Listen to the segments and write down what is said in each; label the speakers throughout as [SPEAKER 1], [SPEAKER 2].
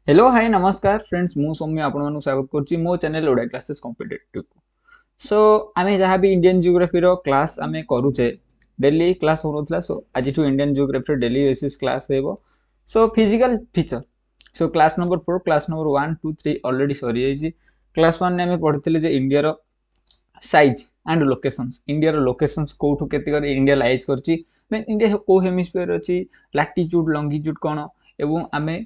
[SPEAKER 1] Hello hi नमस्कार friends मु सौम्य आपन स्वागत करुच्ची मो चैनल ओडिया क्लासेस कॉम्पिटिटिव सो आमे जहाँ भी इंडियन जियोग्राफी रो क्लास आमे करूचे डेली क्लास होनोथला सो आज टू Indian geography daily basis class हेबो so physical feature so class number 4 class number 1 2 3 already सरी जाईची क्लास 1 ने आमे पढिथिले जे इंडिया रो साइज एंड लोकेशंस इंडिया रो लोकेशंस कोठु केते कर इंडिया लाइज करची देन इंडिया को हेमिस्फीयर अछि लैटिट्यूड लॉन्गिट्यूड कोन एवं आमे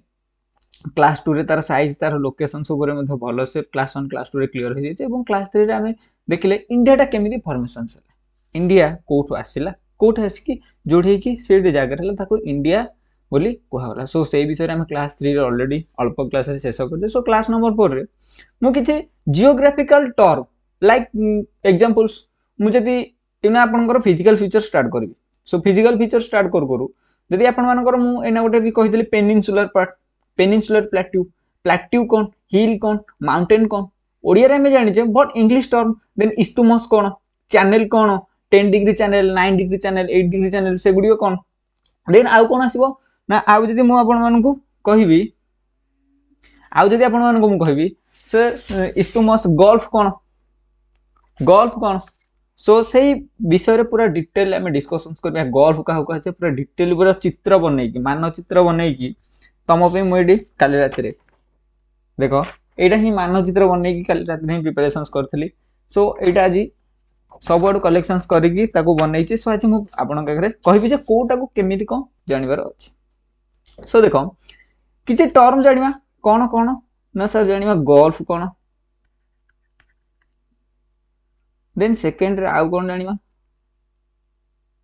[SPEAKER 1] क्लास 2 रे तार साइज तार लोकेशन सब भल से क्लास 1 क्लास 2 रे क्लियर हो जाए और क्लास 3 रे आमे देखले इंडियाटा केमिति फॉर्मेशन है इंडिया कोठु आसिला कोठु आसिकी जोड़ी की सेडी जगह हला ताको इंडिया बोली कहला सो से विषय रे हम क्लास 3 रे ऑलरेडी अल्प क्लास रे शेष कर सो क्लास नंबर 4 रे मु किछि जियोग्राफिकल टर्म लाइक एग्जांपल्स मु जदी इना आपनकर फिजिकल फीचर स्टार्ट करबी सो फिजिकल फीचर स्टार्ट करू जदी आपन मानकर मु एना गोटे भी कहिदली peninsular part peninsular plateau plateau कौन हिल कौन माउंटेन कौन ओडिया रे में जानि but English term then isthmus कौन चैनल कौन 10 degree channel 9 degree channel 8 degree channel से गुडियो कौन देन आउ कौन आसीबो ना आउ जदी मु आपन मानकू कहिबी आउ जदी आपन मानकू मु कहिबी से इस्तुमस गल्फ कौन सो से विषय रे पूरा डिटेल आमे डिस्कशंस करबा गल्फ का कहचे पूरा डिटेल पूरा चित्र बनै की मानचित्र बनै की तम पे मुझे काली रात देख यहाँ ही मानचित्र बन काली रात ही प्रिपेरेशन करी सो यहाँ आज सब आड़ कलेक्शन करके बनई सो आज मुझे आपरे कहि कौटा को केमी कौन जानवर अच्छे सो देख किसी टर्म जाना कौन कौन ना सर जाना गल्फ कौन देन सेकेंड आउ कौन जाना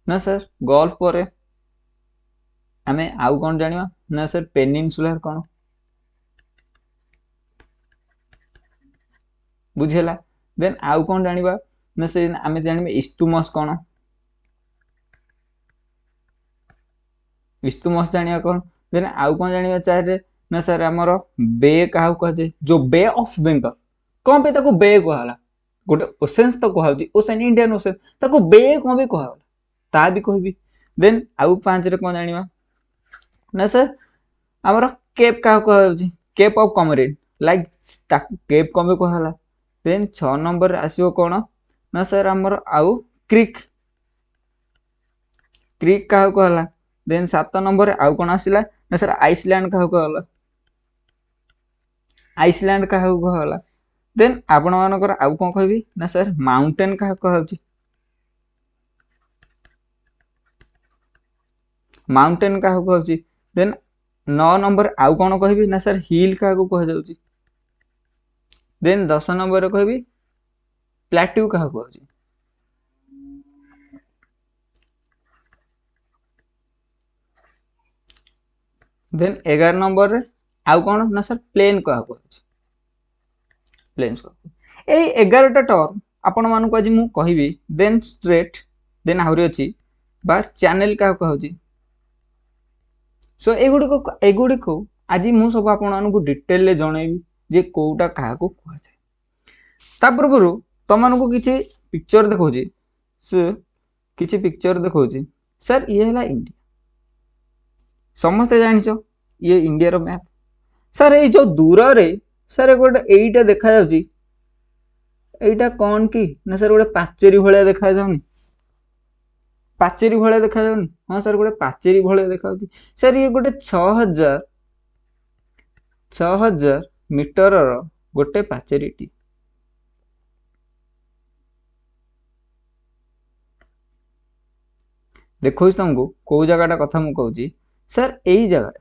[SPEAKER 1] ना सर गल्फ पर आमे आउ कौन जाना ना सर पेनिनसुलर कौन बुझेला देन आउ कौन जानिबा ना से आमे जानिबे इस्तुमस कौन इस्तुमस जानिया कौन देन आउ कौन जानिबा चाहे ना सर हमर बे काहू कहजे जो बे ऑफ बंगाल कौन पे ताको बे कहला गोटे ओशेन्स तो कहउची ओशन इंडियन ओशन ताको बे कौन भी कहला ता भी कहबी देन आउ 5 रे कौन जानिबा ना सर हमर केप का कहउची cape of Comorin like cape कौन भी कहला देन 6 नंबर आसीबो कोन ना सर हमर आउ क्रिक क्रिक काहू कहला देन 7 नंबर आउ कोन आसिला ना सर आइसलैंड काहू कहला आइसलैंड काहू कहला देन आपण मानकर आउ कोन कहबी ना सर माउंटेन काहू कहउची माउंटेन काहू कहउची देन 9 नंबर आउ कोन कहबी ना सर हिल काहू कह जाउची देन 10 नंबर कहबी प्लेट्यू काहू कहउची देन 11 नंबर रे आउ कौन ना सर प्लेन कहू प्लेन्स ए 11टा टर्म आपण मानू आज मु कहबी देन स्ट्रेट देन आहुरी अछि बार चैनल का कहउची सो एगुडी को आज मु सब आपण मानू डिटेल ले जणैबी जे कोउटा काहा को कहै ता पूर्व तुम मानू किछि पिक्चर देखौची से किछि पिक्चर देखौची सर ये हला इंडिया समस्ते जानिछ ये इंडिया रो मैप सर ये जो दूर रे सर गोटे एटा देखा जाउची एटा कौन की ना सर गोटे पाचेरी भलिया देखा जाउनी पाचेरी भलिया देखा जाउनी हां सर गोटे पाचेरी भलिया देखा जाउची सर ये गोटे 6000 मीटर रो गोटे पाचेरीटी देखो तुमको कौ जगह कथा मु कहूची सर यही जगह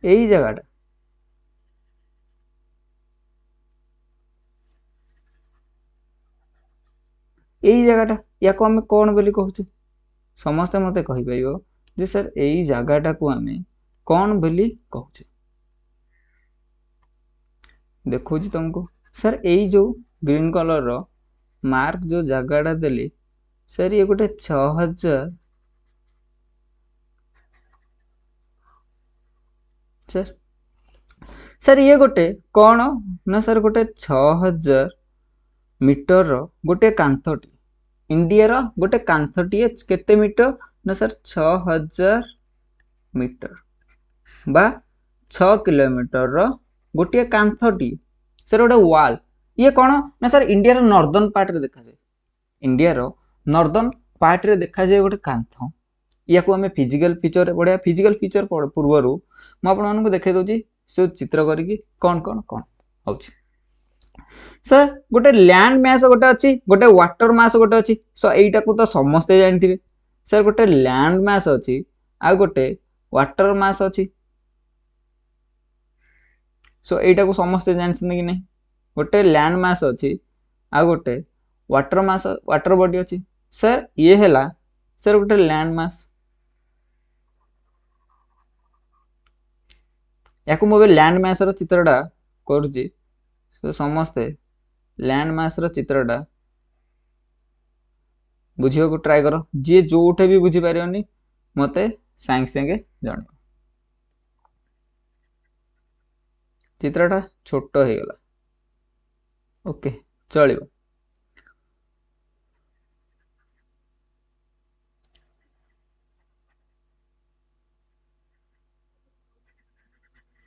[SPEAKER 1] यही जगह यही जगह या को हमें कौन बोली कहूँ समस्ते मते कहि परिबो जे सर यही जगहटा को हमें कौन बोली कहूँ देखो तुमको सर यही जो ग्रीन कलर रो मार्क जो जगहटा देली सर ये गोटे 6000 सर सर ये गोटे कौन ना सर गोटे 6000 मीटर रो गोटे कांथटी इंडिया गोटे कांथटी केते मीटर ना सर 6000 मीटर बा 6 किलोमीटर गोटे कांथटी सर गोटे वाल ये कौन ना सर इंडिया नॉर्दर्न पार्ट रे देखा जाए इंडिया नॉर्दर्न पार्ट रे देखा जाए गोटे कांथ या को हमें फिजिकल फीचर बढ़िया फिजिकल फीचर पूर्वर मुझे देखे दूसरी से चित्र करी कौन कौन कौन हो सर गोटे लैंड मैस गोटे अच्छी गोटे वाटर मास गोटे अच्छी सो यहीटा को तो समस्ते जानते सर गोटे लैंड मैस अच्छी आ गोटे वाटर मास अच्छी सो यहीटा को समस्ते जानते कि नहीं गोटे लैंड मैस अच्छी आ गोटे वाटर मास वाटर बॉडी अच्छी सर ये है सर गोटे लैंड मैस या मुझे लैंड मैस चित्रटा करुच्ची समस्ते लैंड मैस चित्रटा बुझे को ट्राए कर जी जोटे भी बुझी पारे मत सांगे सांगे जन चित्रटा छोट हो गला ओके चलो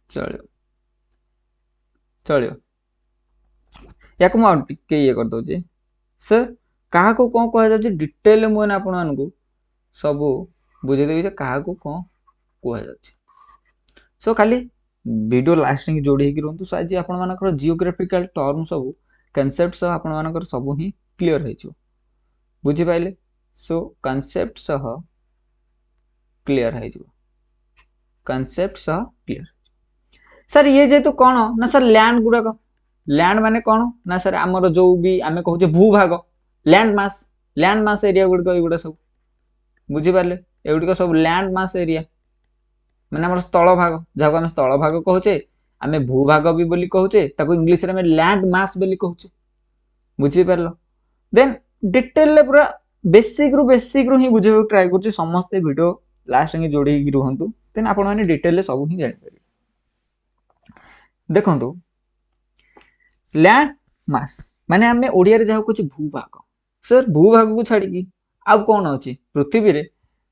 [SPEAKER 1] चलो चलो या मुझे ये कर दे सर क्या कौन कह डिटेल मुझे आपको सब बुझेदेवी क्या कौन कह सो खाली वीडियो लास्टिंग जोड़ी रुहतु सो आज आप जियोग्राफिकल टर्म सब कनसेप्ट सह आप सब ही क्लीयर हो बुझीपारे सो कनसेप्ट सह क्लीयर हो कनसेप्ट सह क्लीयर सर ये जेतु कौन ना सर लैंड गुड़ाक लैंड माने कौन ना सर आमर जो भी आम कहे भूभाग लैंड मास एरिया गुड़िक युवा सब बुझीपारे एगुड़िक सब लैंड मास एरिया मैंने आम स्थल भाग जहाँ आम स्थल भाग कहे आम भूभाग भी बोली कहे इंग्लीश में लैंड मास बोली कहे बुझीपार देन डिटेल पूरा बेसिक रु ही बुझे ट्राए कर समस्ते वीडियो लास्ट जोड़ी रुहतु देन आप डिटेल सब ही जापर देखु लैंड मास माने आम ओडिया रे जहाँ कहे भूभाग सर भूभाग को छाड़ी आउ कौन अच्छी पृथ्वी रे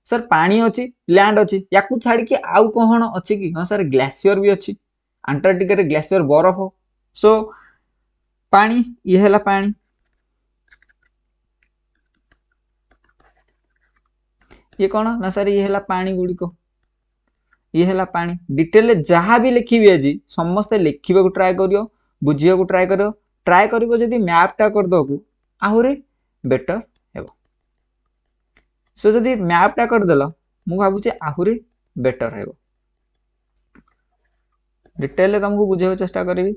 [SPEAKER 1] सर पानी अच्छी लैंड अच्छी या छाड़ी आउ कौन अच्छी कि हाँ सर ग्लेशियर भी अच्छी अंटार्कटिका रे ग्लेशियर बरफ सो पानी ये है पानी ये कौन ना सर ये है पानी गुड़िक ये है पानी डिटेल जहाँ भी लिखी आज समस्ते लिखा ट्राए करियो बुझिया को ट्राए करियो जदि मैपटा करदे आहरी बेटर हे सो जदि मैपटा करदेल मु भावुचे आहरी बेटर हे डिटेल तुमको बुझे चेष्टा करी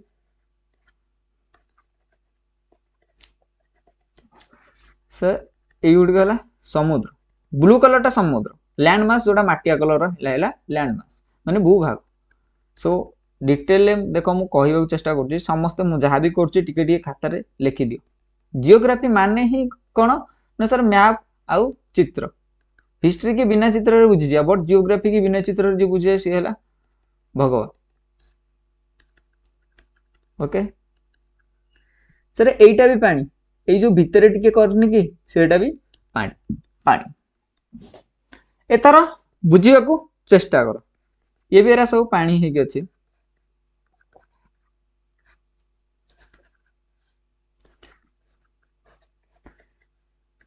[SPEAKER 1] सर ये गुड़िक है समुद्र ब्लू कलर समुद्र लैंड मास जोटा माटिया कलर लैंड मास माने भूभाग सो डिटेल देख मु कहवाक चेष्टा कर समस्ते मुझे जहाँ भी कर खातार लिखि दियो जियोग्राफी माने ही कौन ना सर मैप आउ चित्र हिस्ट्री की बिना चित्र बुझी जा बट जियोग्राफी की बिना चित्र जी बुझे सी है भगवान ओके सर एटा भी पानी ये जो भितर टिके करनी कि सेटा भी पानी पानी एतार बुझा को चेष्टा कर ये भी एरा सब पानी है अच्छे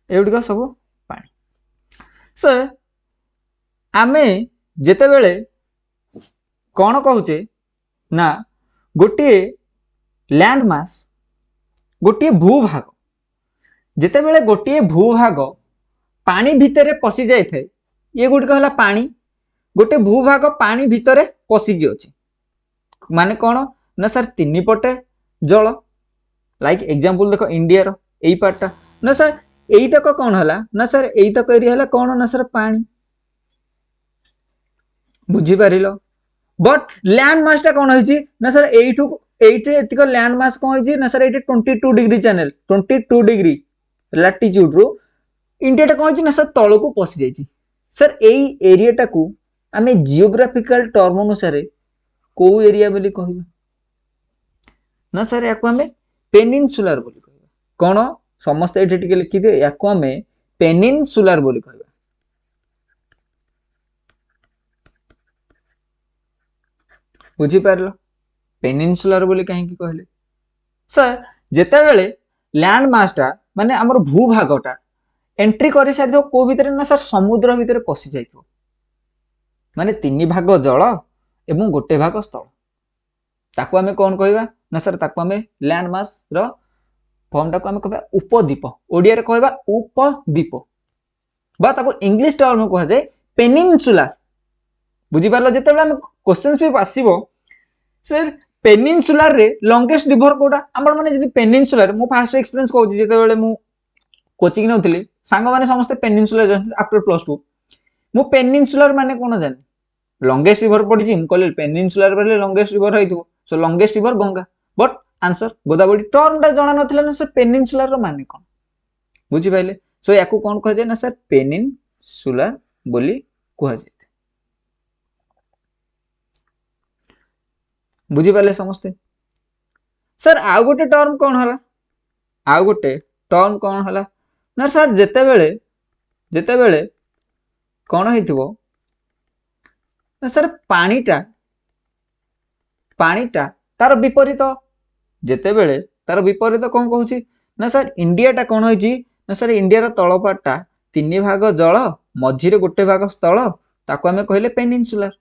[SPEAKER 1] एगुड़िक सब पानी सर आमे जेते बेले कौन कहूचे ना गोटे लैंड मास गोटे भूभाग जेते बेले गोटे भूभाग पानी भितर पशि जाए थे ये गुड़िक है पानी गोटे भूभाग पानी भितर पशिकी अच्छे माने कौन ना सर तीन पटे जल लाइक एग्जांपल देखो इंडिया रो एई पार्टा ना सर एई तक कौन है ना सर एई तक एरिया है कौन ना सर पानी बुझी पारिलो बट लैंड मासटा कौन होइची ना सर एइटे लैंड मास कौन होइची ना सर एइटे 22 डिग्री चैनल 22 डिग्री लैटिट्यूड रो इंडिया कौन होइची ना सर तल को पशि जाइची सर एई एरियाटा को आमे जियोग्राफिकल टर्म अनुसार को एरिया बोली कहबा ना सर या को आमे पेनिनसुलर बोली कहबा कौन समस्त ये टिके लिखि दिए या को हमें पेनिनसुलर बोली कहबा बुझी पारलो पेनिनसुलर बोली कहीं कहले सर जेते बेले लैंड मासटा माने हमर भूभागटा एंट्री कर सारी को भितर ना सर समुद्र भितर पशि जाइथो माने तीन भाग जल एवं गोटे भाग स्थल ताको आमे कौन कहबा ना सर ताको आमे लैंड मास रो फॉर्म टाको आमे कहबा उपद्वीप ओडिया रे कहबा उपद्वीप बा ताको इंग्लिश टर्म कह जाय पेनिनसुला बुझी पारलो जेते बेले आमे क्वेश्चंस भी आसीबो सर पेनिनसुलार रे लॉन्गेस्ट रिवर कोडा हमर माने जदी पेनिनसुलार मो फर्स्ट एक्सपीरियंस कहू जेते बेले मु कोचिंग नउथिली सांग माने समस्त पेनिनसुलार आफ्टर +2 मु पेनिनसुलार माने कोन जाने लॉन्गेस्ट रिवर पड़ी मु कहले पेनिनसुलार बोले लॉन्गेस्ट रिवर होइथो so longest river Ganga but answer Godavari term टा जणा नथिला ना सर पेनिनसुलार रो माने कोन बुझी पाइले सो याकू कोन कह जाय ना सर पेनिनसुलार बोली कह जाय बुझी पाले समस्ते सर आउ गोटे टर्म कौन हला आउ गोटे टर्म कौन हला ना सर जेते बेले कौन हेतिबो ना सर पानीटा तार विपरीत जेते बेले तार विपरीत कौन कहूची ना सर इंडिया टा कौन होइची ना सर इंडिया रो तळपाटा तीन भाग जल मझिरे गोटे भाग स्थल ताको हमें कहले पेनिनसुलर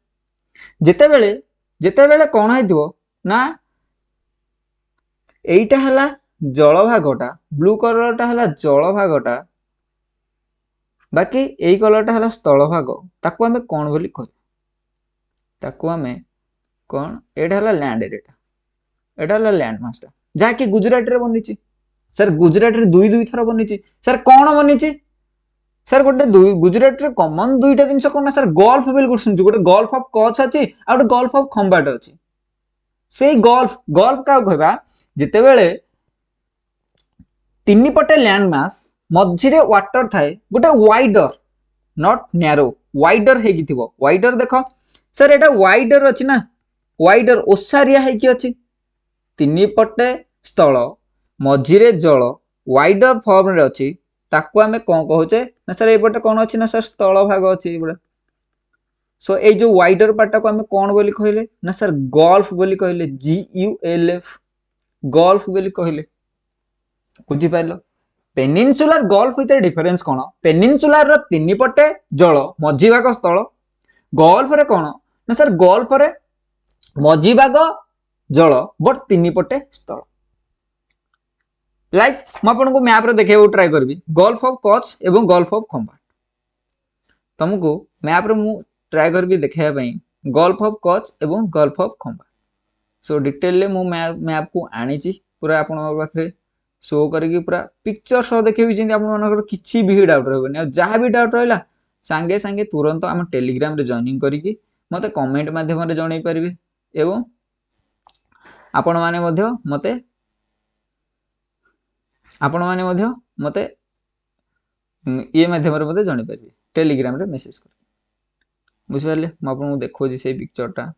[SPEAKER 1] जेते बेले कौन हेतिबो ना एइटा हला जल भागटा ब्लू कलर टा हला जल भागटा बाकी एई कलर टा हला स्थल भाग ताको हमें कौन बोली कह ताको हमें कौन एटा हला लैंड एरिया एटा हला लैंड मासटा जाकी गुजरात रे बनिची सर गुजरात रे दुई थर बनिची सर कौन बनिची सर गोटे गुजरात रे कॉमन दुईटा जिनस कोन सर गल्फ बोली गोटे सुनछु गोटे गल्फ ऑफ कच्छ अछि आ गोटे गल्फ ऑफ खंबाट अछि सेई गल्फ का कहबा जेते बेले तीन पटे लैंड मास मझिरे वाटर थाए गोटे वाइडर नॉट नैरो वाइडर हेकी थिबो वाइडर देखो सर एटा वाइडर अछि ना वाइडर ओसारिया हेकी अछि तीन पटे स्थल मझिरे जल वाइडर फॉर्म रे अछि ताको आमे कोन कहूचे ना सर एपटे कोन अछि ना सर स्थल भाग अछि एबडा सो ए जो वाइडर पार्ट को आमे कोन बोली कहले ना सर गल्फ बोली कहले GULF गल्फ बोली कहले बुझी पाइलो पेनिनसुलर गल्फ वितर डिफरेंस कोन पेनिनसुलर रो तीन पटे जल मझी भाग स्थल गल्फ रे कोन ना सर गल्फ रे मझी भाग जल बट तीन पटे स्थल लाइक मैं आपको मैप रे देखैबो ट्राई करबी गल्फ ऑफ कच्छ एवं गल्फ ऑफ खंबाट तुमको मैप रे मु ट्राई करबी देखैया पई गल्फ ऑफ कच्छ एवं gulf of Khambhat so detail ले मु मैप को आनीची पूरा आपन पाखे शो करके पूरा पिक्चर सह देखेबी जिंदी आपन मनकर किछि भी डाउट रहबनी और जहां भी डाउट रहला संगे संगे तुरंत हम टेलीग्राम रे जॉइनिंग करिकी मते कमेंट माध्यम रे जणाई परिबे एवं आपण माने मध्य मते ये माध्यम रे मते जणाई परिबे टेलीग्राम रे मेसेज कर बुझि पाले म आपन देखो जी से पिक्चर टा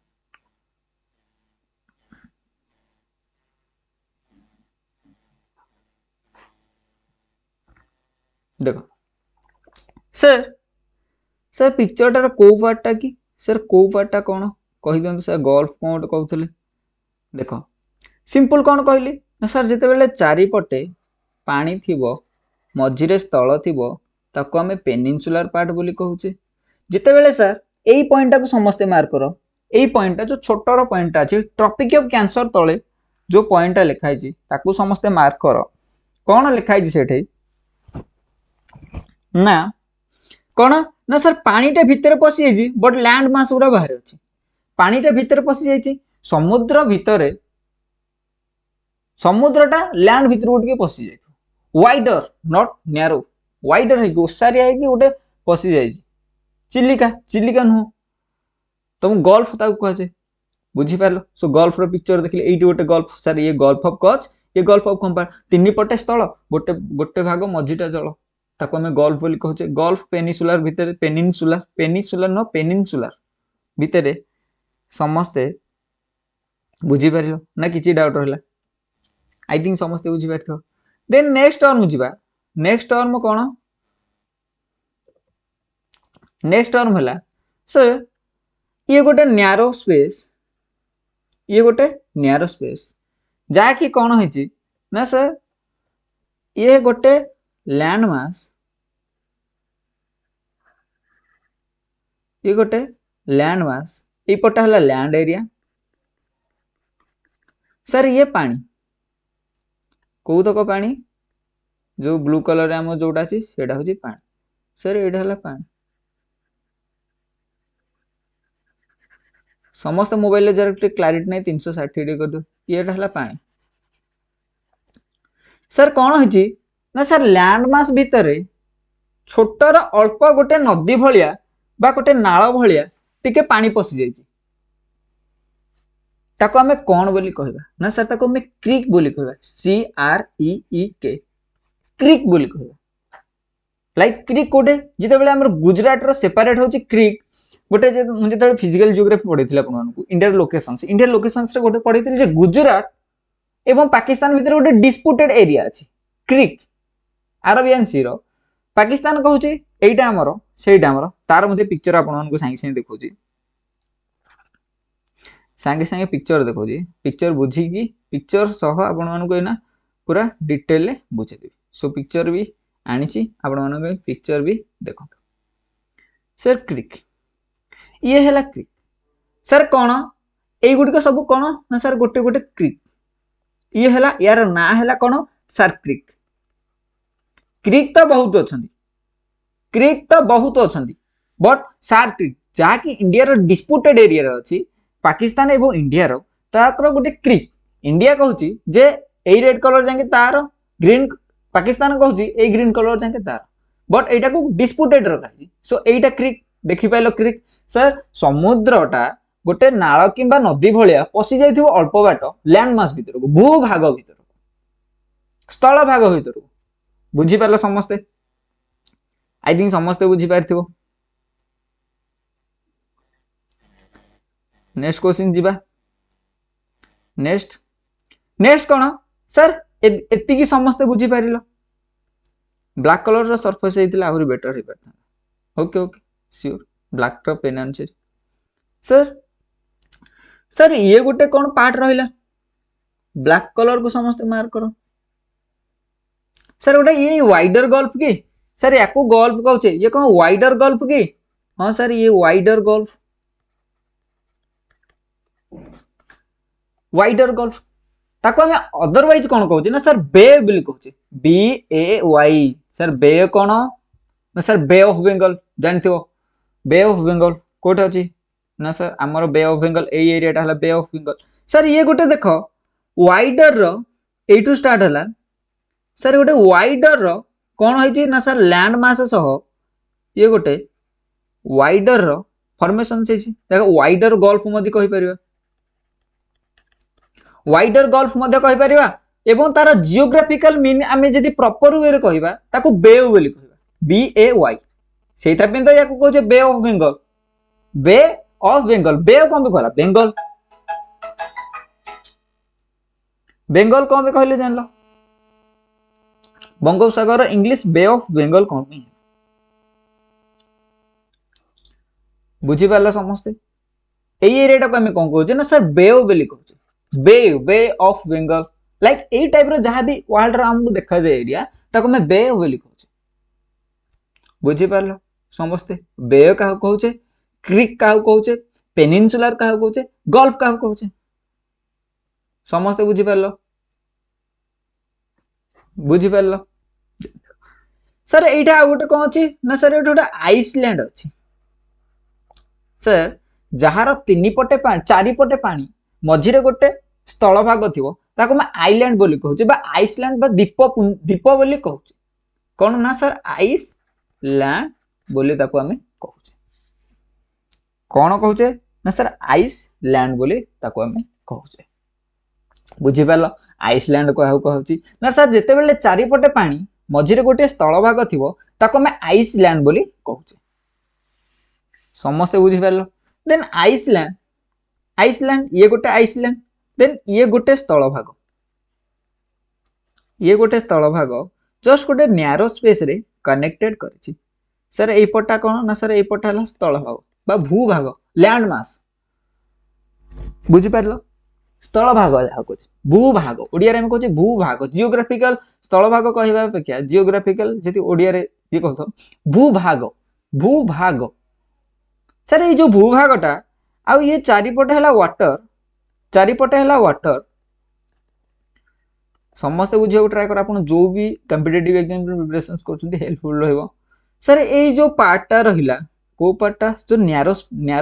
[SPEAKER 1] देखो सर पिक्चर टार को पार्टा की सर को पार्टा कौन कही दियंतु सर गल्फ कौन कहउथले देखो सिंपल कौन कहली ना सर जेते बेले चारि पटे पानी थिबो मझिरे स्थल थिबो ताको हमें पेनिनसुलर पार्ट बोली कहउचे जेते बेले सर एई पॉइंट को समस्त मार्क करो एई पॉइंट जो छोटर पॉइंट अछि ट्रॉपिक ऑफ कैंसर तळे जो पॉइंट लिखाई छी ताको समस्त मार्क करो कौन लिखाई छी सेठे ना कौन ना सर पानीटा भितर पशि जाइए बट लैंड मास गुड़ा बाहर अच्छी पानीटा भितर पशि जाइए समुद्र भितर समुद्रटा लैंड भितर गोटे पशि जाए वाइडर नॉट नैरो वाइडर है ओसारिया है कि गोटे पशि जाए चिलिका नुह तुम गल्फ ताको कहे बुझी पार सो गल्फ रो पिक्चर देखले एइटी गोटे गल्फ सर ये गल्फ ऑफ कच्छ ये गल्फ ऑफ खंबाट तीन पटे स्थल गोटे गोटे भाग मझीटा जल ताको हमें गल्फ बोली कहचे गल्फ पेनिनसुलर भितर पेनिनसुलर नो पेनिनसुलर भितर समस्ते बुझी पारिलो ना किछि डाउट रहला आई थिंक समस्ते बुझी पारथो देन नेक्स्ट टर्म जीवा नेक्स्ट टर्म कौन नेक्स्ट टर्म है सर ये गोटे न्यारो स्पेस ये गोटे न्यारो स्पेस जहाँकि कौन है ना सर ये गोटे लैंड मास ये गोटे लैंड मास यपटा है लैंड एरिया सर ये पानी कौतक पानी जो ब्लू कलर आम जोटा अच्छी से हूँ पानी सर ये है पानी समस्त मोबाइल जरा क्लारिटी नहीं 360 कर दो ये है पानी सर कौन है ना सर लैंडमास भितर छोटर अल्प गोटे नदी भलिया बा गोटे नाल भलिया टिके पानी पशि जाइए ताको हमें कौन बोली कहबा ना सर ताको हमें क्रिक बोली कहबा CREEK क्रिक बोली कहबा लाइक क्रिक कोटे जिते बेले हमर गुजरात रो सेपरेट होची क्रिक गोटे जे मुझे फिजिकल जियोग्राफी पढ़ी इंडिया लोकेशंस रे गोटे पढ़ी जे गुजरात एवं पाकिस्तान भितर गोटे डिस्प्यूटेड एरिया अच्छी क्रिक अरेबियन सी रो पाकिस्तान कहूँ यहीटा आमर सेटा आमर तार मुझे पिक्चर आपको सागे सागे देखा सागे सागे पिक्चर देखा पिक्चर बुझिकी पिक्चर सह आपना पूरा डिटेल बुझेदेवी सो पिक्चर भी आनी आपण पिक्चर भी देख सर क्रिक ये है क्रिक सर कौन ये गुड़िक सब कौन ना सर गोटे गोटे क्रिक ये है यार ना है कौन सर क्रिक क्रिक तो बहुत अच्छा क्रिक तो बहुत अच्छा बट सार क्रिक जहाँकि इंडिया डिस्प्यूटेड एरिया अच्छी पाकिस्तान एवं इंडिया तार गोटे क्रिक इंडिया कहूँ जे यही रेड कलर जाके तार ग्रीन पाकिस्तान कहूँ यही ग्रीन कलर जाके तार बट यहाँ को डिस्प्यूटेड रखा सो यहीटा क्रिक देखिपाल क्रिक सर समुद्रटा गोटे नाल कि नदी भाया पशि जाइए अल्प बाट लैंडमास भितर को भूभाग भितर स्थल भाग भितर बुझीपार समस्ते आई थिंक समस्ते बुझीपार नेक्स्ट क्वेश्चन जीवा नेक्स्ट नेक्स्ट कौन सर एति समस्ते बुझीपार ब्लैक कलर सरफेस आहरी बेटर हो पाता ओके ओके श्योर ब्लैक रो पेन आंसर सर सर ये गोटे कौन पार्ट रहा ब्लैक कलर को समस्त मार्क करो सर गोटे ये वाइडर गल्फ की सर या गल्फ कहचे ये कौन वाइडर गल्फ की हाँ सर ये वाइडर गल्फ वाइडर गल्फ ताको हमें अदरवाइज कौन कहचे ना सर बे बोली कहचे BAY सर बे कौन ना सर बे ऑफ बेंगल जानते हो बे ऑफ बेंगल कोठे अच्छी ना सर आमर बे ऑफ बेंगल ए एरियाटा है बे ऑफ बेंगल सर ये गोटे देख वाइडर रो स्टार्ट है सर गोटे वाइडर रो कौन है ना सर लैंड मास सह ये गोटे वाइडर रो फॉर्मेशन से देख वाइडर गल्फ मध्य कहि परिबा वाइडर गल्फ मध्य कहि परिबा एवं तार जियोग्राफिकल मीन आमे जदी प्रॉपर वे रे कहिबा ताको बे बोली कहिबा BAY सेटा पे तो याको कहजे bay of Bengal bay of Bengal bay कौन पे कहला बेंगल बेंगल कौन पे कहले जान लो बंगोपसागर इंग्लिश बे ऑफ बेंगल कौन पे बुझी पाला समस्ते एई एरिया को हमें कौन कहजे ना सर बे बोली कहजे bay of Bengal like a type रो जहां भी वर्ल्ड रो हमको देखा जाए एरिया ताको मैं बे बोली कहजे बुझी पालो समस्ते बे का कहजे क्रिक का कहजे पेनिनसुलर का कहजे गल्फ का कहजे समस्ते बुझी पालो बुझी पालो सर एटा गोटे कौन अच्छी ना सर ये गोटे आइसलैंड अच्छी सर जार तीन पटे पानी चारिपटे पानी मझिरे गोटे स्थल भाग थी ताको मैं आइलैंड बोली कहूँ बा आइसलैंड बा दीप दीप बोली कहूँ कौन ना सर आइसलैंड बोली ताको हमें कहूँ कौन कहूचे ना सर आइसलैंड बोली ताको हमें कहूचे बुझी पाल आइसलैंड कहूँ ना सर जिते बेले चारिपटे पानी मझिरे गोटे स्थल भाग थी ताको मैं आइसलैंड बोली कहूचे समस्ते बुझी पाल देन आइसलैंड आइसलैंड ये गोटे आइसलैंड देन ये गोटे स्थल भाग ये गोटे स्थल भाग जस्ट गोटे न्यारो स्पेस रे कनेक्टेड करिछि सर एई पटा कोन ना सर एई पटा हला स्थल भाग बा भू भाग लैंड मास बुझी पारलो स्थल भाग जहा कुछ भू भाग ओडिया रे हम कहू भू भाग जियोग्राफिकल स्थल भाग कहबा अपेक्षा जियोग्राफिकल जति ओडिया रे जे कहतो भू भाग सर ये जो भू भागटा आउ ये चारिपटे हला वाटर समस्त बुझे ट्राई कर आपन जो भी कॉम्पिटिटिव एग्जाम प्रिपरेशन करछुंती हेल्पफुल रहइबो सर ए जो पार्टटा रहिला को पार्टटा जो न्यारो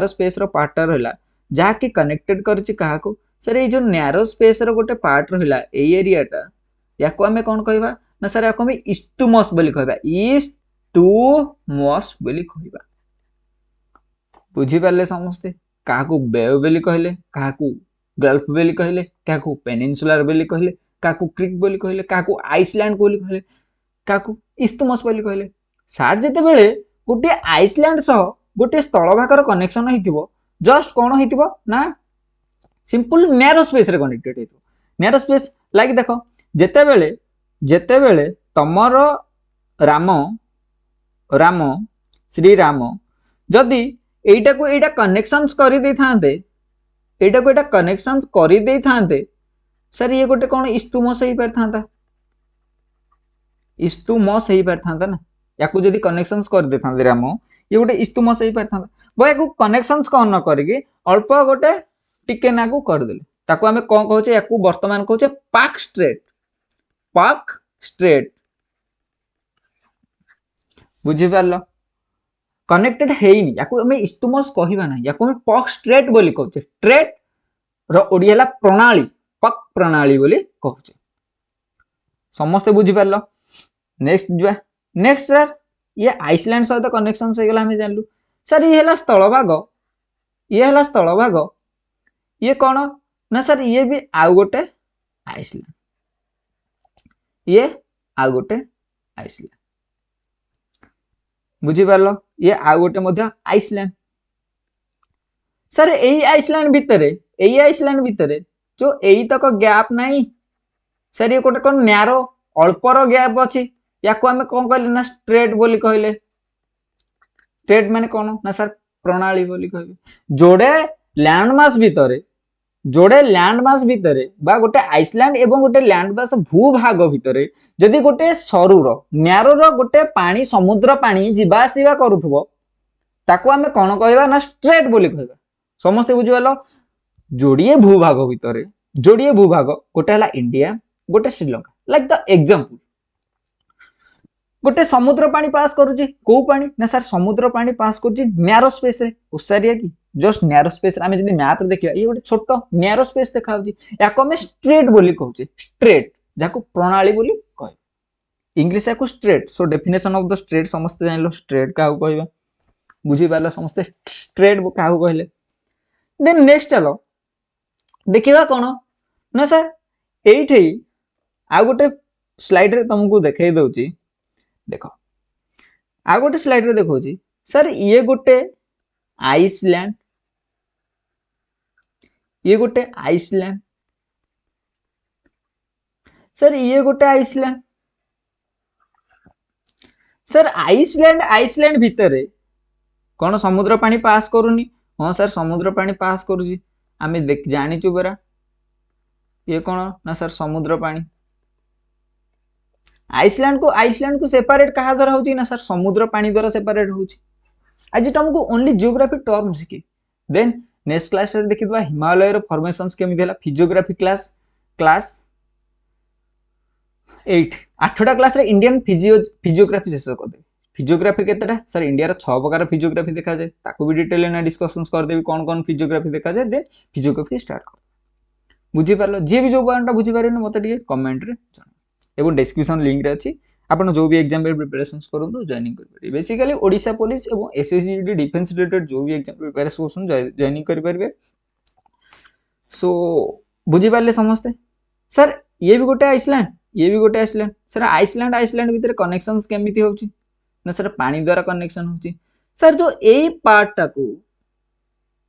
[SPEAKER 1] स्पेस रो पार्टटा रहिला जहा कि कनेक्टेड करछि कहा को सर ये जो न्यारो स्पेस रो गोटे पार्ट रहिला ए एरियाटा याको हमें कोन कहबा ना सर याको हमें इस्टुमस बोली कहबा इस्टुमस बोली कहबा बुझी पारले समस्ते काकू बेव बेली कहले काकू गल्फ बेली कहले काकू पेनिनसुलर बेली कहले काकू क्रिक बोली कहले काकू आइसलैंड बोली कहले काकू इस्तुमस बोली कहले सार जेते बेले गोटे आइसलैंड सह गोटे स्थल भागर कनेक्शन हिथिबो जस्ट कोन हिथिबो ना सिंपल नैरो स्पेस रे कनेक्टेड हिथिबो नैरो स्पेस लाइक देखो जेते बेले तमरो राम श्री राम जदी एटा को एटा कनेक्शंस करि दे थांते एटा को एटा कनेक्शंस करि दे थांते सर ये गोटे कोन इस्तुमस ही पर थांता इस्तुमस ही पर थांता ना याकू जदी कनेक्शंस कर दे थांते राम ये गोटे इस्तुमस ही पर थांता बो याकू कनेक्शंस कोन न करके अल्प गोटे टिके नाकू कर देले ताको हमें कोन कहउचे याकू वर्तमान कहउचे पाक स्ट्रेट बुझी पारलो कनेक्टेड हेइनी याकू हमें इस्तुमस कहिबा ना याकू हमें पक स्ट्रेट बोली कहउचे स्ट्रेट रो ओडिया ला प्रणाली पक प्रणाली बोली कहउचे समस्त बुझी पारलो नेक्स्ट सर ये आइसलैंड सहित कनेक्शन से गला हमें जानलु सर ये हला स्थल भाग ये कोन ना सर ये भी आउ गोटे आइसलैंड बुझी पारलो ये आउ गोटे मध्य आइसलैंड सर एई आइसलैंड भितरे जो एई तक गैप नहीं सर ये गोटे कोन नैरो अल्पर गैप अछि याको हमें कोन कहले ना स्ट्रेट बोली कहले स्ट्रेट माने कोन ना सर प्रणाली बोली कहबे जोड़े लैंडमास भितरे बा गोटे आइसलैंड एवं गोटे लैंडमास भूभाग भितरे जदि गोटे सरुर न्यारो गोटे पानी समुद्र पानी जीवा आसीबा करूथबो ताको हमें कोन कहबा ना स्ट्रेट बोली कहबा समस्त बुझिबालो जोड़िए भूभाग गोटे हला इंडिया गोटे श्रीलंका लाइक द एग्जांपल गोटे समुद्र पानी पास करूची को पानी ना सर समुद्र पानी पास करूची नैरो स्पेस रे उसारिया की जस्ट नैरो स्पेस आमे जदी मैप रे देखिया ये गोटे छोटो नैरो स्पेस देखाउची याको हमें स्ट्रेट बोली कहउची स्ट्रेट जाको प्रणाली बोली कह इंग्लिश याको straight so definition of the straight समस्त जानलो स्ट्रेट काहू कहबा बुझी पारला समस्त स्ट्रेट काहू कहले देन नेक्स्ट चलो देखिबा कोन ना सर एइठे आ गोटे स्लाइड रे तुमको देखाई दउची देखो आ गोटे स्लाइड रे देखौची सर ये गोटे आइसलैंड सर ये गोटे आइसलैंड सर आइसलैंड भितरे कोन समुद्र पानी पास करूनी हां सर समुद्र पानी पास करूची आमे देख जानिचु बरा ये कोन ना सर समुद्र पानी आइसलैंड को सेपरेट कहा द्वारा होची ना सर समुद्र पानी द्वारा सेपरेट होची आज तुमको ओनली जियोग्राफी टर्म सिखी देन नेक्स्ट क्लास रे देखिबा हिमालय रो फॉर्मेशंस केमि देला फिजियोग्राफी क्लास 8 8टा क्लास रे इंडियन फिजियोग्राफी शेष कर दे फिजियोग्राफी केतेटा सर इंडिया रो 6 प्रकार फिजियोग्राफी देखा जाय ताको भी डिटेल ना डिस्कशंस कर देबी कोन फिजियोग्राफी देखा जाय देन फिजियोग्राफी स्टार्ट कर बुझी पारलो जे भी जो पॉइंट बुझी पारिनो मते टिके कमेंट रे जण एवं डिस्क्रिप्शन लिंक रे अछि आपण जो भी एग्जाम प्रिपरेशन करंतु जॉइनिंग कर परिबे बेसिकली ओडिशा पुलिस एवं एसएससी डिफेंस रिलेटेड जो भी एग्जाम प्रिपरेशन जॉइनिंग कर परिबे सो बुझी पारले समस्त सर ये भी गोटे आइसलैंड सर आइसलैंड भीतर कनेक्शंस केमिति होउची ना सर पानी द्वारा कनेक्शन होउची सर जो एई पार्ट टाकू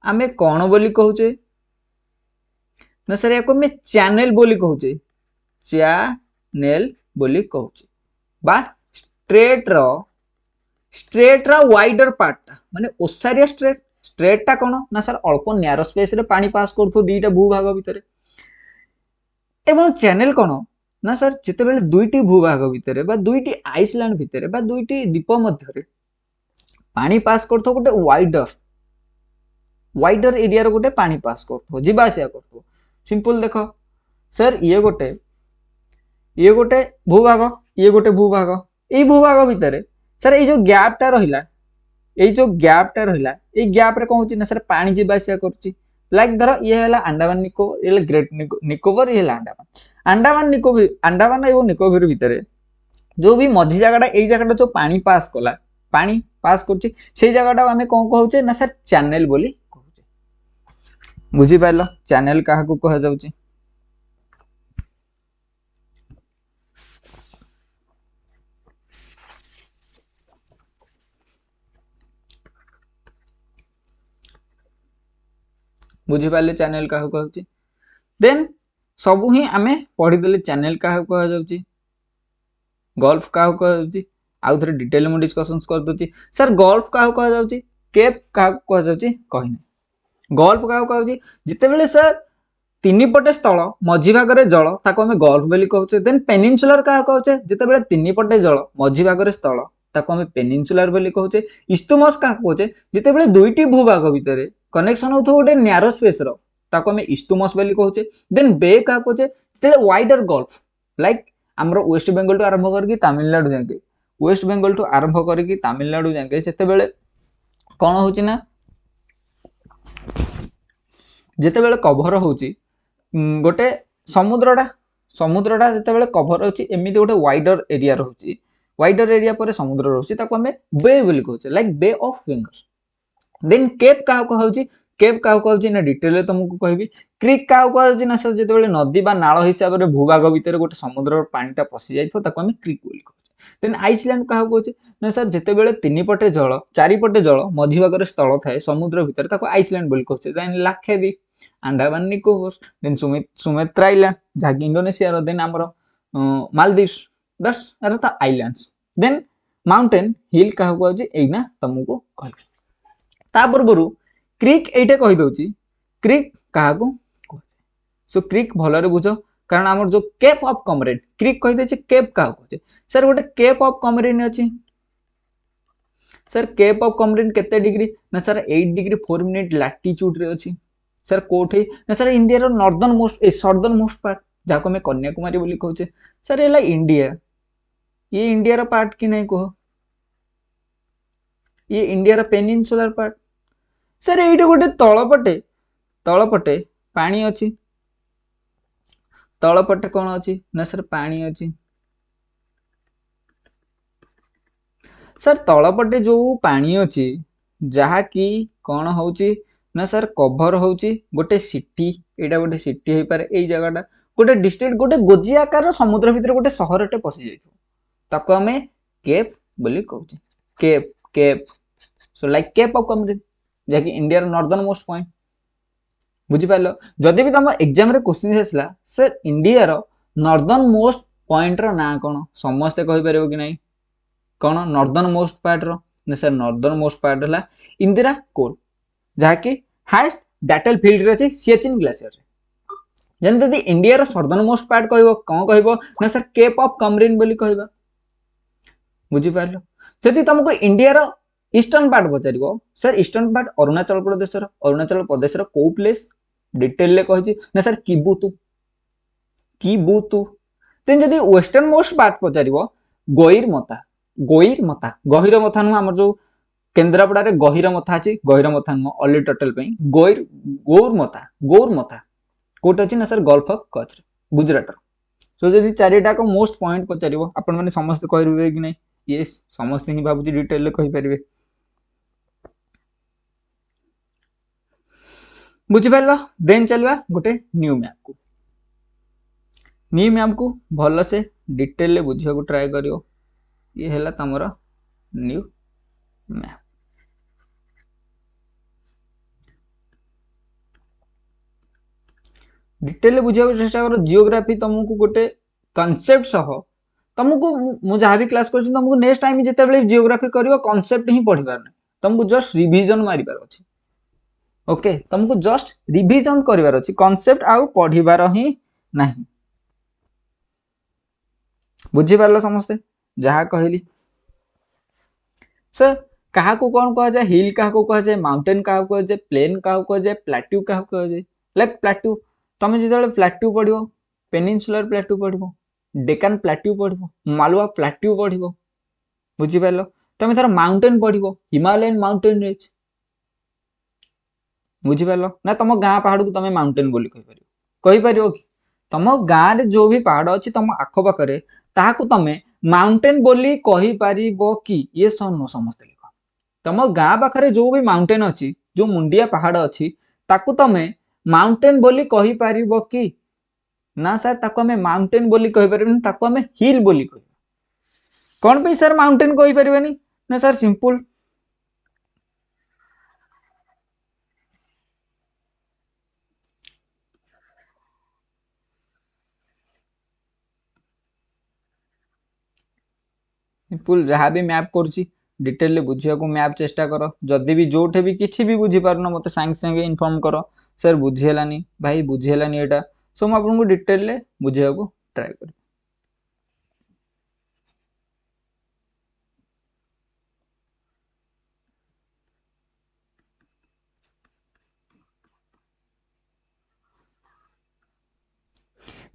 [SPEAKER 1] आमे कोन बोली कहउचे ना सर याको में चैनल बोली कहउचे नेल बोली कहूचे बा स्ट्रेट रा वाइडर पार्ट माने ओसारिया स्ट्रेट टा कोन ना सर अल्प न्यारो स्पेस रे पानी पास करथो दीटा भूभाग भितर एवं चैनल कोन ना सर जेते बेले दुईटी भूभाग भितर बा दुईटी आइसलैंड भितर बा दुईटी द्वीप मध्य रे पानी पास करथो गोटे वाइडर एरिया रो गोटे पानी पास करथो जीवा आसिया करथो सिंपल देखो सर ये गोटे भूभाग ये गोटे भूभाग ए भूभाग भितर सर ये जो गैप टा रहिला ए गैप रे कोन होची ना सर पानी जीवा आसिया करची लाइक धर ये है अंडमान निकोबर ये ग्रेट निकोबर ये अंडमान एवं निकोबर भितर जो भी मझी जगह यही जगह जो पानी पास कला पानी पास कर जगह आम कौन कहे ना सर चैनल बोली कहूचे बुझी पार चैनल क्या कह जाउची बुझी पाले चैनल क्या कहूची देन सबू ही आमे पढ़ी देले चैनल क्या कह जाउची गल्फ क्या कह जाउची आउ थरे डिटेल में डिस्कशंस कर दोची सर गल्फ क्या कह जाउची केप क्या कह जाउची कहिने गल्फ क्या कह जाउची जिते बेले सर तीन पटे स्थल मझी भाग रे जल ताको हमें गल्फ बोली कहउचे देन पेनिनसुलर क्या कहउचे जिते बेले तीन पटे जल मझी भाग रे स्थल ताको हमें पेनिनसुलर बोली कहउचे इस्तुमस क्या कहउचे जिते बेले दुईटी भूभाग भितर कनेक्शन होथो गोटे न्यारो स्पेस रो ताको हमें इस्तुमस बोली कहउचे देन बे क्या कहउचे जिते वाइडर गल्फ लाइक हमरो वेस्ट बंगाल टू आरंभ करके तमिलनाडु जाके वेस्ट बंगाल टू आरंभ करके तमिलनाडु जाके सेते बेले कोन होची ना जेते बेले कवर होची गोटे समुद्रटा जेते बेले कवर होची एमिति गोटे वाइडर एरिया रहउची वाइडर एरिया पर समुद्र रहउची ताको हमें बे बोली कहउचे like bay of Bengal then cape का कहउची केप का कहउची ना डिटेल तुमको कहबी क्रिक का कहउची ना सर जेते बेले नदी बा नाळ हिसाब रे भूभाग भीतर गोटे समुद्र पानीटा पसि जाइथो ताको हमें क्रिक बोली कहउचे देन आइसलैंड क्या कहउचे ना सर जेते बेले तीन पटे जल चारि पटे जल मझी भाग रे स्थल थाए समुद्र भीतर ताको आइसलैंड बोली कहउचे then Lakshadweep Andaman Nicobar then Sumatra island जाकी इंडोनेशिया रो देन हमरो मालदीव्स दस अरे ता आइलैंड्स देन माउंटेन हिल क्या कहउची एइना तुमको कहबी ता बरबरु क्रिक एइटे कहि दउची क्रिक काहाको कहउची सो क्रिक भलरे बुझो कारण हमर जो केप ऑफ कमरेन क्रिक कहि देछि केप का कहउची सर गोटे केप ऑफ कमरेन अछि सर केप ऑफ कमरेन केते डिग्री ना सर 8 डिग्री 4 मिनिट लैटिट्यूड रे अछि सर कोठे ना सर इंडिया रो northern most southern most part जाको में कन्याकुमारी बोली कहउचे सर एला इंडिया ये इंडिया रो पार्ट कि नहीं कहो ये इंडिया रो पेनिनसुलर पार्ट सर एइटे गोटे तळपटे पानी अछि तळपटे कोन अछि ना सर पानी अछि सर तळपटे जो पानी अछि जहा की कोन होउची ना सर कवर होउची गोटे सिटी एटा गोटे सिटी हे पारे एई जगहटा गोटे डिस्ट्रिक्ट गोटे गोजी आकार समुद्र भीतर गोटे शहरटे पसि जाइथो ताको हमें केप बोली कहउची cape so like cape of Comorin जाकि इंडिया रो नॉर्दर्न मोस्ट पॉइंट बुझी पालो जदि भी तम एग्जाम रे क्वेश्चन आसला सर इंडिया रो नॉर्दर्न मोस्ट पॉइंट रो ना कोन समस्त कहि परबो कि नहीं कोन नॉर्दर्न मोस्ट पार्ट रो ना सर नॉर्दर्न मोस्ट पार्ट हला इंदिरा कोल जाकि हाईएस्ट बैटल फील्ड रे अछि सियाचिन ग्लेशियर रे जन यदि इंडिया रो सदर्न मोस्ट पार्ट कहबो कोन कहबो ना सर केप ऑफ कमरिन बोली कहबा बुझी पारलो जदि तुमको इंडिया रो ईस्टर्न पार्ट पचारिबो sir eastern part Arunachal Pradesh रो को प्लेस डिटेल ले कहछि ना सर किबुतु देन जदि वेस्टर्न मोस्ट पार्ट पचारिबो गहिरमता गहिर मथा नु हमर जो केंद्रापड़ा रे गहिर मथा अछि गहिर मथा नु ओनली टोटल पे गौरमथा कोट अछि ना sir gulf of Kutch Gujarat रो सो जदि चारिटा को मोस्ट पॉइंट पचारिबो आपण माने समस्त कहरिबे कि नहीं ये समस्त ही बाबूजी डिटेल ले कहि परिबे बुझी पारलो देन चलवा गोटे न्यू मैप को भल से डिटेल ले बुझिया को ट्राई करियो ये हैला तमरा न्यू मैप डिटेल ले बुझिया को चेष्टा करो जियोग्राफी तुमको गोटे कॉन्सेप्ट सह तुमको मु जहाँ भी क्लास कर तुमको नेक्स्ट टाइम जिते जियोग्राफी कर कॉन्सेप्ट ही पढ़िबार नहीं तुमको जस्ट रिवीजन मारिबार अछि ओके तुमको जस्ट रिवीजन करिवार अछि कॉन्सेप्ट आउ पढ़िबार ही नहीं बुझी पारलो समस्ते जहाँ कहली सर कहा को कौन कह जाए हिल कहा को कह जाए माउंटेन कहा को कह जाए प्लेन कहा को कह जाए प्लाट्यू कहा को कह जाए लाइक प्लाट्यू तुम जो प्लाट्यू पढ़ो पेनिनसुलर प्लाट्यू पढ़ो डेकान प्लाट्यू पढ़ो मालवा प्लाट्यू पढ़ो बुझी पारलो तुम थर माउंटेन पढ़ो हिमालयन माउंटेन रेंज बुझी पारलो ना तुम गाँ पहाड़ को तुम माउंटेन बोली कहि पारियो कि तुम गाँव रे जो भी पहाड़ अच्छी तुम आख पाखे ताहाकू तमें माउंटेन बोली कहि पारिबो कि ये समस्त लिख तुम गाँ पाखे जो भी माउंटेन अच्छी जो मुंडिया पहाड़ अच्छी ताकू तमें माउंटेन बोली कहि पारिबो कि ना सर ताकू हमें माउंटेन बोली कहि परिबेनी ताकू हमें हिल बोली कहि कौन पे सर माउंटेन कहि परिबेनी ना सर सिंपल सिंपल जहाँ भी मैप करुच्ची डिटेल बुझा को मैप चेष्टा कर जदि भी जोठे भी किसी भी बुझी पारन मत सांगे सांगे इनफॉर्म कर सर बुझीगलानी भाई बुझीगलानी एटा सो मुझे आपको डिटेल बुझा को ट्राए कर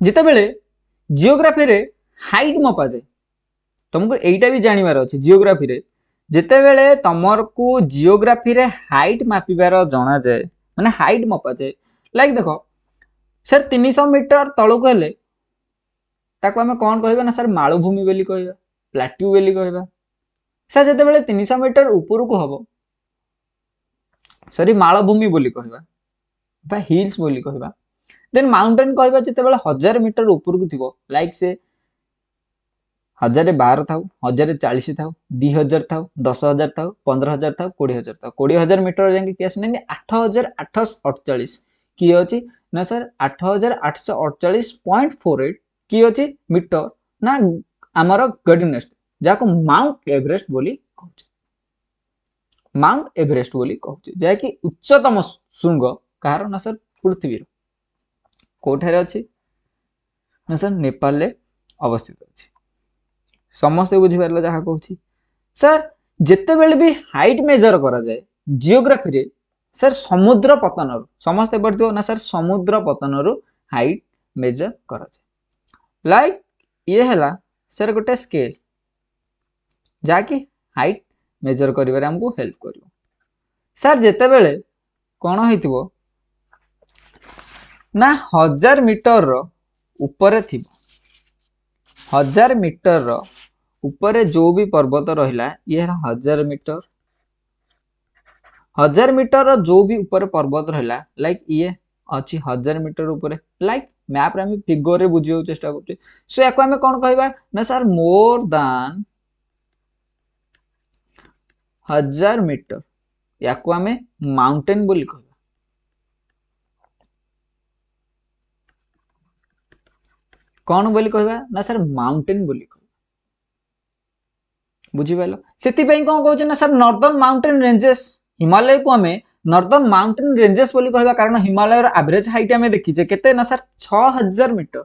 [SPEAKER 1] जिते बेले जियोग्राफी रे हाइट मपा जाए तुमको एटा भी जानवर अच्छे जियोग्राफी रे जिते बेले तुमर को जियोग्राफी रे हाइट मापिबार जना जाए माने हाइट मपा जाए लाइक देखो सर 300 मीटर तलक हेले ताको हमें कौन कहबा ना सर मालभूमि बोली कहबा प्लाट्यू बोली कहबा सर जिते बेले 300 मीटर ऊपर को हबो सॉरी मालभूमि बोली कहबा बा हिल्स बोली कहबा देन माउंटेन कहबा जिते बेले 1000 मीटर ऊपर को थिबो लाइक से 1012 था 1040 था 2000 था 10,000 था 15,000 था 20,000 था 20,000 मीटर जाके केस नहीं 8,848 किए अच्छी ना सर 8,848.48 किए अच्छी मीटर ना आमर गडिनेस्ट जहाँ माउंट एवरेस्ट बोली कहूँ माउंट एवरेस्ट बोली कहूँ जहाँकि उच्चतम शृंग कहार ना सर पृथ्वी कोठारे अच्छी ना सर नेपाल रे अवस्थित अच्छी समस्ते बुझीपार जहाँ कहूँ सर जिते बेले भी हाइट मेजर करा जाए जियोग्राफी रे सर समुद्र पतन समस्ते पढ़ो ना सर समुद्र पतन हाइट मेजर करा जाए लाइक ये है सर गोटे स्केल जहाँकि हाइट मेजर करिबारे हमको हेल्प करिवो सर जिते बेले कौन होइथिबो ना 1000 मीटर रो ऊपर थी 1000 मीटर रो ऊपर जो भी पर्वत रहिला ये 1000 मीटर 1000 मीटर रो जो भी ऊपर पर्वत रहिला लाइक ये अच्छी 1000 मीटर ऊपर लाइक मैप रे हम फिगर रे बुझियो चेष्टा करते सो याको हमें कोन कहबा ना सर मोर दान 1000 मीटर याको हमें माउंटेन बोली कहबा कौन बोली कहबा ना सर माउंटेन बोली कहबा बुझी पाइलो सेति पई कोन कहउछ ना sir northern mountain ranges Himalaya को हमें नॉर्दर्न माउंटेन रेंजेस बोली कहबा कारण हिमालय रो एवरेज हाइट हमें देखिचे केते ना सर 6000 मीटर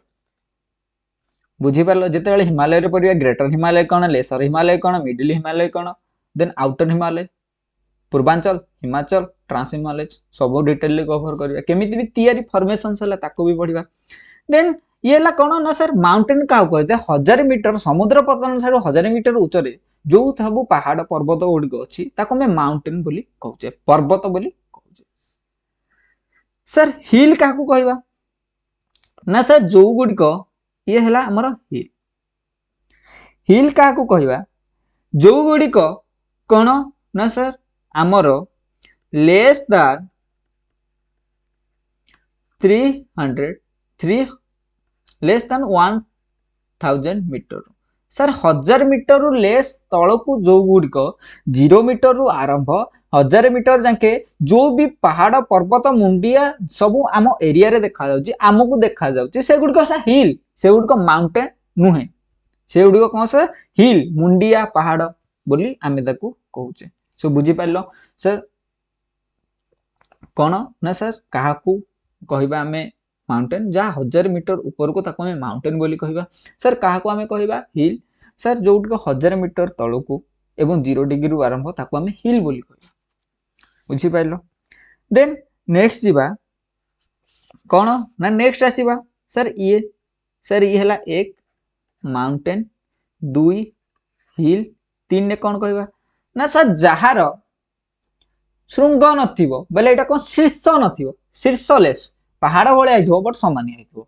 [SPEAKER 1] बुझी पाइलो जेते बेले हिमालय रे पड़िया ग्रेटर हिमालय कोन लेसर हिमालय कोन मिडिल हिमालय कोन then outer Himalaya Purvanchal Himachal trans Himalaya सब डिटेल कवर करबा केमिति भी तयारी फॉर्मेशन सला ताको भी पढ़िबा देन ये ला कौन ना सर माउंटेन क्या कहते 1000 मीटर समुद्र पतन ठार 1000 मीटर उच्चरे जो सब पहाड़ पर्वत गुड़िक अच्छी हमें माउंटेन बोली कहूचे पर्वत बोली कहूचे सर हिल क्या कहबा ना सर जो गुड़िक ये है हमर हिल हिल क्या कहबा जो गुड़िक कौन ना सर आमर less than 300 less than 1000 metre sir 1000 metre रु लेस तलकू जो गुड़िक 0 मीटर रु आरंभ 1000 मीटर जाके जो भी पहाड़ पर्वत मुंडिया सब आम एरिया रे देखा जाउची आमको देखा जाउची से गुड़िक हला हिल से गुड़िक माउंटेन नुहे से गुड़िक कौन सर हिल मुंडिया पहाड़ बोली आमे ताकू कहूचे सो बुझी पारलो सर कौन ना सर कहा कहवा आमे माउंटेन जहाँ 1000 मीटर ऊपर को ताको आमे माउंटेन बोली कहवा सर कहा आमे कहवा हिल सर जो 1000 मीटर तलकू एवं 0 डिग्री रु आरंभ ताको आमे हिल बोली कहवा बुझी पारलो देन नेक्स्ट जीवा कौन ना नेक्स्ट आसीबा सर ये हला एक माउंटेन 2 हिल 3 ने कौन कहवा ना सर जहार श्रृंग नथिबो बेले एटा कोन शीर्ष नथिबो शीर्षलेस पहाड़ भलिया हेतिबो बट सामान्य हेतिबो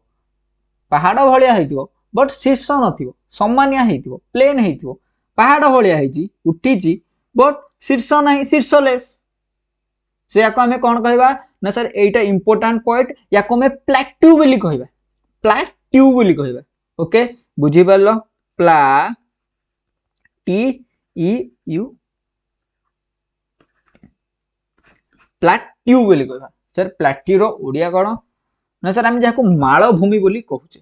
[SPEAKER 1] पहाड़ भलिया हेतिबो बट शीर्ष नथिबो सामान्य हेतिबो प्लेन हेतिबो पहाड़ भलिया हेची उठीची बट शीर्ष नाही शीर्षलेस से याको हमें कौन कहवा ना सर एटा इंपोर्टेंट पॉइंट याको हमें प्लेट्यू बोली कहवा प्लेट्यू बोली कहवा ओके बुझी परलो प्ला टी ई यू प्लाट्यू बोली कहवा सर प्लाट्यू रो ओडिया कौन ना सर आम जहाँ मालभूमि बोली कहूचे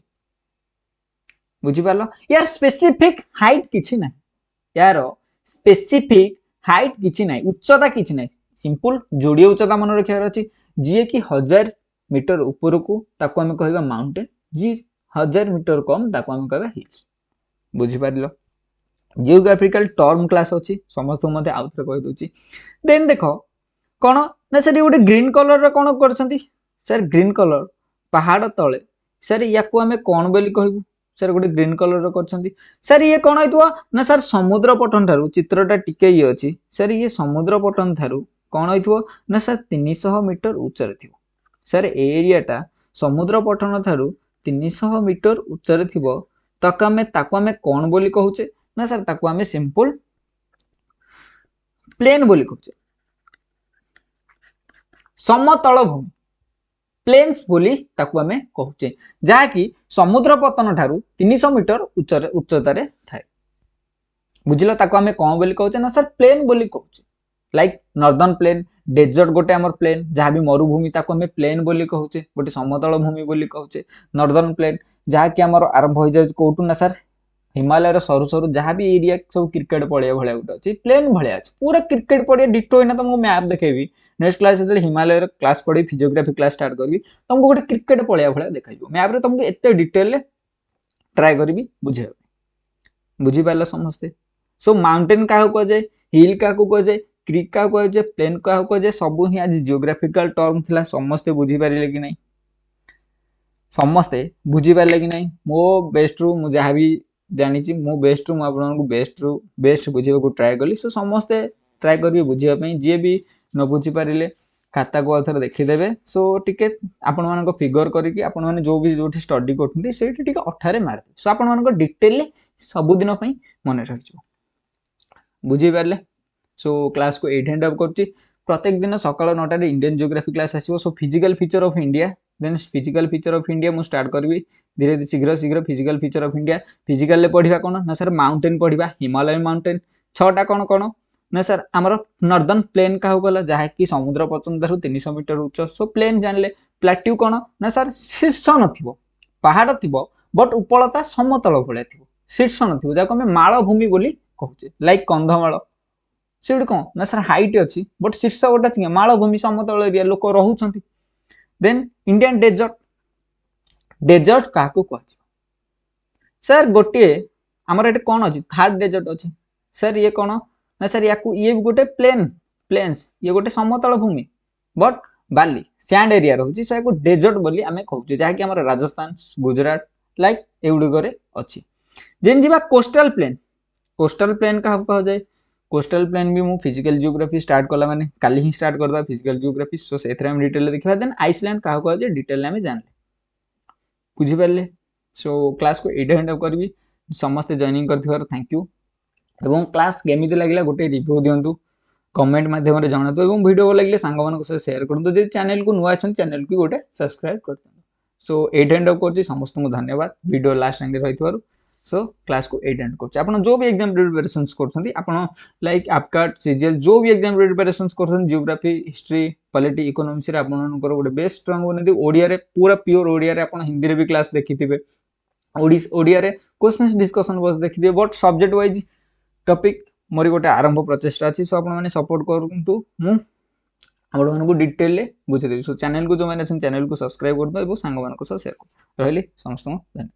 [SPEAKER 1] बुझी पारलो यार स्पेसिफिक हाइट किछि ना यार स्पेसिफिक हाइट किछि ना उच्चता किछि ना सिंपल जोड़िए उच्चता मन रखियार अछि जी कि 1000 मीटर ऊपर को ताको हम कहबा माउंटेन जी 1000 मीटर कम ताको हम कहबा हिल बुझी पारलो जियोग्राफिकल टर्म क्लास अछि समस्त मते आउथरे कहि दोछि देन देखो कौन ना सर ये गोटे ग्रीन कलर रो कौन करछंती सर ग्रीन कलर पहाड़ तले सर याकू आमे कौन बोली कहबू सर गोटे ग्रीन कलर रो करछंती सर ये कौन होइतबो ना सर समुद्र पटन थारु चित्रटा टिके ये अछि सर ये समुद्र पटन थारु कौन होइतबो ना सर 300 मीटर उच्चरे थिबो सर एरियाटा समुद्र पटन थारु 300 मीटर उच्चरे थिबो ताको आमे कौन बोली कहूचे ना सर ताको आमे सिंपल प्लेन बोली कहूचे समतल भूमि प्लेन्स बोली ताकू आमे कहूचे जहा कि समुद्र पतन ठारू 300 मीटर उच्चतारे थाए बुझिलो ताकू आमे कौन बोली कहूचे ना सर प्लेन बोली कहूचे लाइक नॉर्दर्न प्लेन डेजर्ट गोटे हमर प्लेन जहा भी मरुभूमि ताकू आमे प्लेन बोली कहूचे गोटे समतल भूमि बोली कहूचे नॉर्दर्न प्लेन जहा कि हमर आरंभ हो जाय कोटू ना सर हिमालय रो सरू सरू जहाँ भी एरिया सब क्रिकेट पड़िया भाया गोटे अच्छी प्लेन भाया अच्छे पूरा क्रिकेट पड़िया डिटो होना तुमको मैप देखेबी नेक्स्ट क्लास जो हिमालय क्लास पढ़ी फिजियोग्राफी क्लास स्टार्ट करी तुमको गोटे क्रिकेट पड़िया भाया देखा मैप रे तुमको एत डिटेल ट्राए करी बुझे बुझी पार समस्ते सो माउंटेन क्या कह जाए हिल क्या कह जाए क्रिक क्या कह जाए प्लेन क्या कह जाए सब ही आज जियोग्राफिकल टर्म थिला समस्ते बुझी पारे कि नहीं समस्ते बुझी पारे कि नहीं मो बेस्ट रु मु जहाँ भी जानी मो बेस्ट रु आपको बेस्ट बुझे को ट्राए कली सो समस्ते ट्राए करेंगे बुझापी जी भी न बुझी पारे खाता को आउथरे देखीदेवे सो टिके आपण मान फिगर करके आपण मैंने जो भी जो स्टडी करते से अठारे मारदे सो आपण मान डिटेल सबुदिन मन रखिए बुझी पारे सो क्लास को 8 हैंड अप कर प्रत्येक दिन सकाल 9 इंडियन जियोग्राफी क्लास आसो so physical feature of India then physical feature of India मु स्टार्ट करी धीरे धीरे शीघ्र शीघ्र physical feature of India physical ले पढ़िबा कोन ना सर माउंटेन पढ़िबा हिमालय माउंटेन 6टा कोन कोन ना सर आमर नॉर्दर्न प्लेन का गला जहाँ कि समुद्र पतन 300 मीटर उच्च सो प्लेन जानले प्लेट्यू कोन ना सर शीर्ष नथिबो पहाड़ थिबो बट उपलता समतल भले थिबो शीर्ष नथिबो जाको हम मालभूमि बोली कहूचे लाइक कंधमाल से कौन ना सर हाइट अच्छी बट शीर्ष गोटे मालभूमि समतल एरिया लोक रोचंती देन इंडियन डेजर्ट डेजर्ट क्या कह सर गोटे आमर ये कौन अच्छी थर्ड डेजर्ट अच्छी सर ये कौन ना सर ये भी गोटे प्लेन्स ये गोटे समतल भूमि बट बाली सैंड एरिया रोचे सो या डेजर्ट बोली आम कहूचे जहाँकि आम राजस्थान गुजरात लाइक एगुड़िक अच्छी जेन जी कोस्टल प्लेन क्या कह जाए कोस्टल प्लेन भी मु फिजिकल जियोग्राफी स्टार्ट कला माने काली ही स्टार्ट करदा फिजिकल जियोग्राफी सो सेथरे हम डिटेल देखिबा देन आइसलैंड का कह जे डिटेल में जानले बुझी पारले सो क्लास को 8 हैंड अप करबी समस्त जॉइनिंग करथिबार थैंक यू एवं क्लास केमिति लागला गोटे रिव्यू दियंतु कमेंट माध्यम रे जणातु एवं वीडियो लागले सांग मानक से शेयर करंतु जे चैनल को नुआ अछन चैनल को गोटे सब्सक्राइब करतु सो 8 हैंड अप करछि समस्त को धन्यवाद वीडियो लास्ट संगे रहितबारु सो क्लास को 8 हैंड करछि आपण जो भी एग्जाम प्रिपरेशंस करछंती आपण लाइक आपकाट सीजीएल जो भी एग्जाम प्रिपरेशंस करछन जियोग्राफी हिस्ट्री पॉलिटी इकोनॉमिक्स रे आपनकर गोटे बेस्ट स्ट्रांग बने ओडिया रे पूरा प्योर ओडिया रे आपण हिंदी रे भी क्लास देखिथिबे ओडिया रे क्वेश्चंस डिस्कशन बस देखिए बट सब्जेक्ट वाइज टॉपिक मोर गोटे आरंभ प्रचेषा अच्छी सो आप सपोर्ट करूँ मु आपको डिटेल बुझेदेवी सो चैनल को जो मैंने चैनल को सब्सक्राइब कर दो सांग मान शेयर कर रही समस्त धन्यवाद।